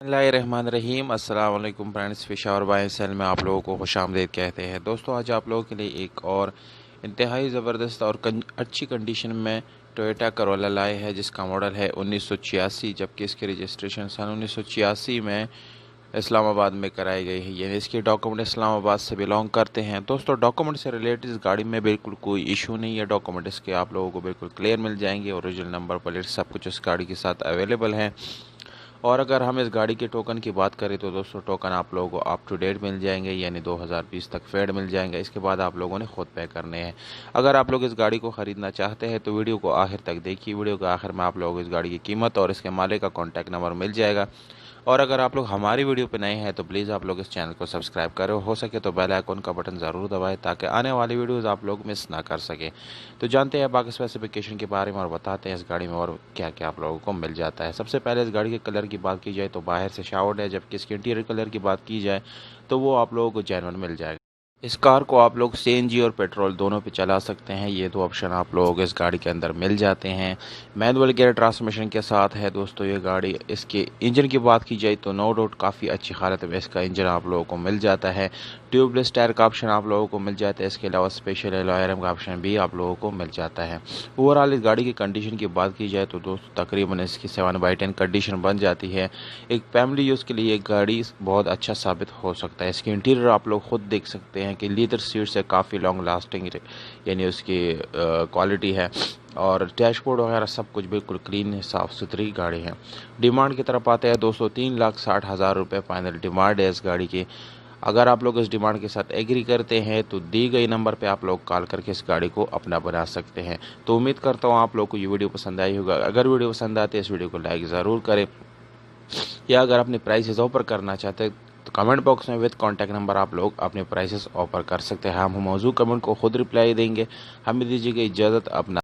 बिस्मिल्लाहिर्रहमानिर्रहीम अस्सलाम वालेकुम फ्रेंड्स, पेशावर बाय सेल में आप लोगों को खुशामदीद कहते हैं। दोस्तों, आज आप लोगों के लिए एक और इंतहाई ज़बरदस्त और अच्छी कंडीशन में टोयोटा करोला लाए हैं, जिसका मॉडल है 1986, जबकि इसकी रजिस्ट्रेशन सन 1986 में इस्लामाबाद में कराई गई है। यानी इसके डॉक्यूमेंट इस्लामाबाद से बिलोंग करते हैं। दोस्तों, डॉक्यूमेंट से रिलेटेड इस गाड़ी में बिल्कुल कोई इशू नहीं है। डॉक्यूमेंट इसके आप लोगों को बिल्कुल क्लियर मिल जाएंगे। ओरिजिनल नंबर प्लेट सब कुछ इस गाड़ी के साथ अवेलेबल है। और अगर हम इस गाड़ी के टोकन की बात करें तो दोस्तों, टोकन आप लोगों को अप टू डेट मिल जाएंगे, यानी 2020 तक फेड मिल जाएंगे। इसके बाद आप लोगों ने खुद पे करने हैं। अगर आप लोग इस गाड़ी को ख़रीदना चाहते हैं तो वीडियो को आखिर तक देखिए। वीडियो के आखिर में आप लोगों को इस गाड़ी की कीमत और इसके मालिक का कॉन्टैक्ट नंबर मिल जाएगा। और अगर आप लोग हमारी वीडियो पे नए हैं तो प्लीज़ आप लोग इस चैनल को सब्सक्राइब करें। हो सके तो बेल आइकन का बटन ज़रूर दबाएं ताकि आने वाली वीडियोस आप लोग मिस ना कर सकें। तो जानते हैं बाकी स्पेसिफिकेशन के बारे में और बताते हैं इस गाड़ी में और क्या क्या आप लोगों को मिल जाता है। सबसे पहले इस गाड़ी के कलर की बात की जाए तो बाहर से शावर्ड है, जबकि इसके इंटीरियर कलर की बात की जाए तो वो आप लोगों को जेन्युइन मिल जाएगा। इस कार को आप लोग सीएनजी और पेट्रोल दोनों पे चला सकते हैं। ये दो ऑप्शन आप लोगों को इस गाड़ी के अंदर मिल जाते हैं। मैनुअल गियर ट्रांसमिशन के साथ है दोस्तों ये गाड़ी। इसके इंजन की बात की जाए तो नो डाउट काफ़ी अच्छी हालत में इसका इंजन आप लोगों को मिल जाता है। ट्यूबलेस टायर का ऑप्शन आप लोगों को मिल जाता है। इसके अलावा स्पेशल एलॉय रिम का ऑप्शन भी आप लोगों को मिल जाता है। ओवरऑल इस गाड़ी की कंडीशन की बात की जाए तो दोस्तों, तकरीबन इसकी 7/10 कंडीशन बन जाती है। एक फैमिली यूज़ के लिए ये गाड़ी बहुत अच्छा साबित हो सकता है। इसके इंटीरियर आप लोग खुद देख सकते हैं कि लीदर सीट से काफ़ी लॉन्ग लास्टिंग यानी उसकी क्वालिटी है। और डैशबोर्ड वगैरह सब कुछ बिल्कुल क्लीन है, साफ़ सुथरी गाड़ी है। डिमांड की तरफ आते हैं दोस्तों, 3,60,000 रुपये फाइनल डिमांड है इस गाड़ी की। अगर आप लोग इस डिमांड के साथ एग्री करते हैं तो दी गई नंबर पे आप लोग कॉल करके इस गाड़ी को अपना बना सकते हैं। तो उम्मीद करता हूँ आप लोग को ये वीडियो पसंद आई होगा। अगर वीडियो पसंद आती है इस वीडियो को लाइक ज़रूर करें, या अगर अपने प्राइसेस ऑफर करना चाहते हैं तो कमेंट बॉक्स में विद कॉन्टैक्ट नंबर आप लोग अपने प्राइसेस ऑफर कर सकते हैं। हम मौजूद कमेंट को खुद रिप्लाई देंगे। हमें दीजिएगा इजाज़त। अपना